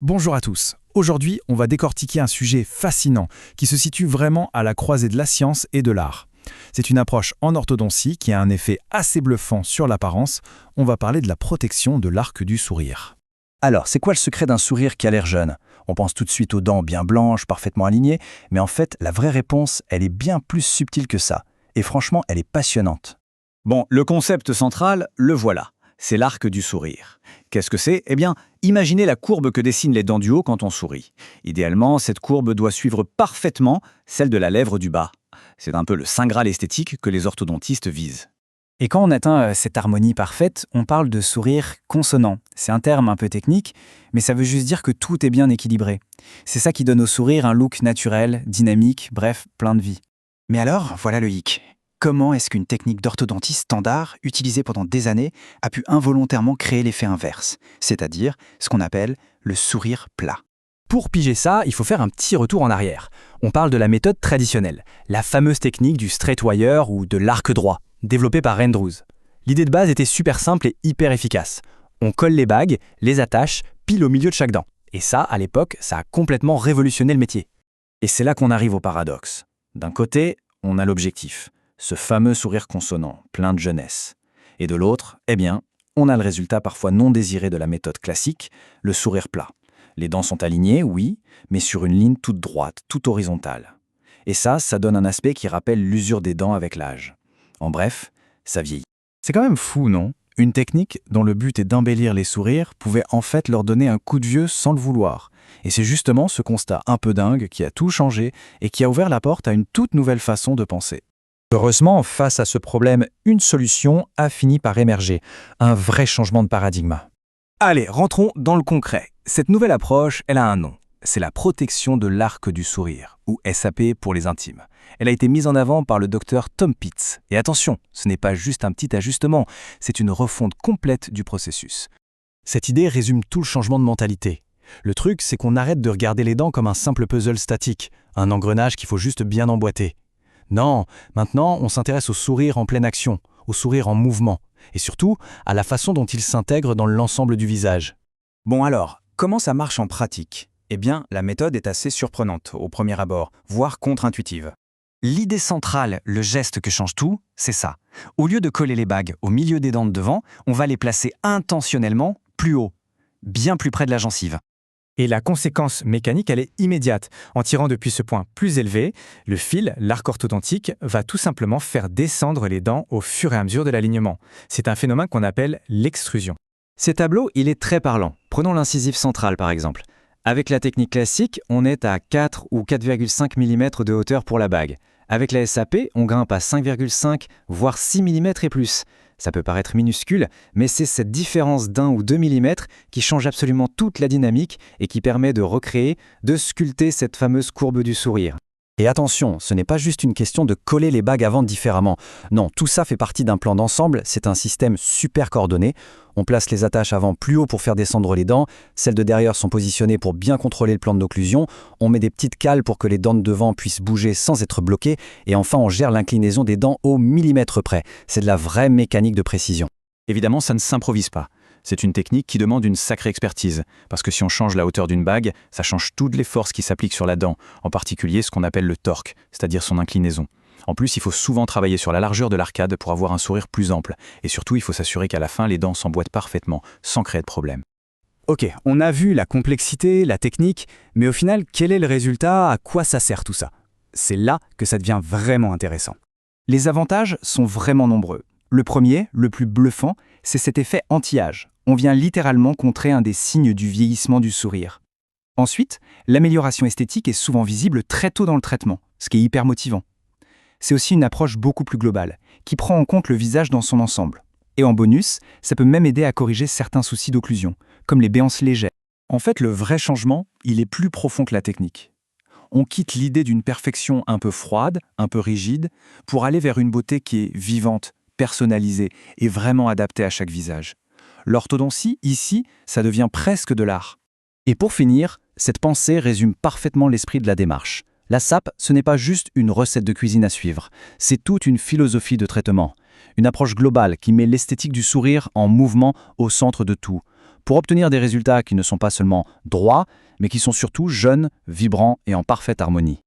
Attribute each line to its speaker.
Speaker 1: Bonjour à tous. Aujourd'hui, on va décortiquer un sujet fascinant qui se situe vraiment à la croisée de la science et de l'art. C'est une approche en orthodontie qui a un effet assez bluffant sur l'apparence. On va parler de la protection de l'arc du sourire.
Speaker 2: Alors, c'est quoi le secret d'un sourire qui a l'air jeune? On pense tout de suite aux dents bien blanches, parfaitement alignées, mais en fait, la vraie réponse, elle est bien plus subtile que ça. Et franchement, elle est passionnante.
Speaker 3: Bon, le concept central, le voilà. C'est l'arc du sourire. Qu'est-ce que c'est? Eh bien, imaginez la courbe que dessinent les dents du haut quand on sourit. Idéalement, cette courbe doit suivre parfaitement celle de la lèvre du bas. C'est un peu le saint graal esthétique que les orthodontistes visent.
Speaker 4: Et quand on atteint cette harmonie parfaite, on parle de sourire consonant. C'est un terme un peu technique, mais ça veut juste dire que tout est bien équilibré. C'est ça qui donne au sourire un look naturel, dynamique, bref, plein de vie.
Speaker 5: Mais alors, voilà le hic. Comment est-ce qu'une technique d'orthodontie standard, utilisée pendant des années, a pu involontairement créer l'effet inverse, c'est-à-dire ce qu'on appelle le sourire plat?
Speaker 6: Pour piger ça, il faut faire un petit retour en arrière. On parle de la méthode traditionnelle, la fameuse technique du straight wire ou de l'arc droit, développée par Andrews. L'idée de base était super simple et hyper efficace. On colle les bagues, les attache, pile au milieu de chaque dent. Et ça, à l'époque, ça a complètement révolutionné le métier.
Speaker 2: Et c'est là qu'on arrive au paradoxe. D'un côté, on a l'objectif, ce fameux sourire consonant, plein de jeunesse. Et de l'autre, eh bien, on a le résultat parfois non désiré de la méthode classique, le sourire plat. Les dents sont alignées, oui, mais sur une ligne toute droite, toute horizontale. Et ça donne un aspect qui rappelle l'usure des dents avec l'âge. En bref, ça vieillit.
Speaker 1: C'est quand même fou, non? Une technique dont le but est d'embellir les sourires pouvait en fait leur donner un coup de vieux sans le vouloir. Et c'est justement ce constat un peu dingue qui a tout changé et qui a ouvert la porte à une toute nouvelle façon de penser.
Speaker 6: Heureusement, face à ce problème, une solution a fini par émerger. Un vrai changement de paradigme.
Speaker 1: Allez, rentrons dans le concret. Cette nouvelle approche, elle a un nom. C'est la protection de l'arc du sourire, ou SAP pour les intimes. Elle a été mise en avant par le docteur Tom Pitts. Et attention, ce n'est pas juste un petit ajustement, c'est une refonte complète du processus. Cette idée résume tout le changement de mentalité. Le truc, c'est qu'on arrête de regarder les dents comme un simple puzzle statique, un engrenage qu'il faut juste bien emboîter. Non, maintenant, on s'intéresse au sourire en pleine action, au sourire en mouvement, et surtout à la façon dont il s'intègre dans l'ensemble du visage.
Speaker 5: Bon alors, comment ça marche en pratique? Eh bien, la méthode est assez surprenante au premier abord, voire contre-intuitive. L'idée centrale, le geste que change tout, c'est ça. Au lieu de coller les bagues au milieu des dents de devant, on va les placer intentionnellement plus haut, bien plus près de la gencive.
Speaker 6: Et la conséquence mécanique, elle est immédiate. En tirant depuis ce point plus élevé, le fil, l'arc orthodontique, va tout simplement faire descendre les dents au fur et à mesure de l'alignement. C'est un phénomène qu'on appelle l'extrusion.
Speaker 4: Ce tableau, il est très parlant. Prenons l'incisif central par exemple. Avec la technique classique, on est à 4 ou 4,5 mm de hauteur pour la bague. Avec la SAP, on grimpe à 5,5 voire 6 mm et plus. Ça peut paraître minuscule, mais c'est cette différence d'1 ou 2 mm qui change absolument toute la dynamique et qui permet de recréer, de sculpter cette fameuse courbe du sourire.
Speaker 2: Et attention, ce n'est pas juste une question de coller les bagues avant différemment. Non, tout ça fait partie d'un plan d'ensemble, c'est un système super coordonné. On place les attaches avant plus haut pour faire descendre les dents, celles de derrière sont positionnées pour bien contrôler le plan d'occlusion, on met des petites cales pour que les dents de devant puissent bouger sans être bloquées, et enfin on gère l'inclinaison des dents au millimètre près. C'est de la vraie mécanique de précision.
Speaker 3: Évidemment, ça ne s'improvise pas. C'est une technique qui demande une sacrée expertise, parce que si on change la hauteur d'une bague, ça change toutes les forces qui s'appliquent sur la dent, en particulier ce qu'on appelle le torque, c'est-à-dire son inclinaison. En plus, il faut souvent travailler sur la largeur de l'arcade pour avoir un sourire plus ample, et surtout, il faut s'assurer qu'à la fin, les dents s'emboîtent parfaitement, sans créer de problème.
Speaker 1: Ok, on a vu la complexité, la technique, mais au final, quel est le résultat? À quoi ça sert tout ça? C'est là que ça devient vraiment intéressant. Les avantages sont vraiment nombreux. Le premier, le plus bluffant, c'est cet effet anti-âge. On vient littéralement contrer un des signes du vieillissement du sourire. Ensuite, l'amélioration esthétique est souvent visible très tôt dans le traitement, ce qui est hyper motivant. C'est aussi une approche beaucoup plus globale, qui prend en compte le visage dans son ensemble. Et en bonus, ça peut même aider à corriger certains soucis d'occlusion, comme les béances légères. En fait, le vrai changement, il est plus profond que la technique. On quitte l'idée d'une perfection un peu froide, un peu rigide, pour aller vers une beauté qui est vivante, personnalisée et vraiment adaptée à chaque visage. L'orthodontie, ici, ça devient presque de l'art. Et pour finir, cette pensée résume parfaitement l'esprit de la démarche. La SAP, ce n'est pas juste une recette de cuisine à suivre, c'est toute une philosophie de traitement. Une approche globale qui met l'esthétique du sourire en mouvement au centre de tout,
Speaker 2: pour obtenir des résultats qui ne sont pas seulement droits, mais qui sont surtout jeunes, vibrants et en parfaite harmonie.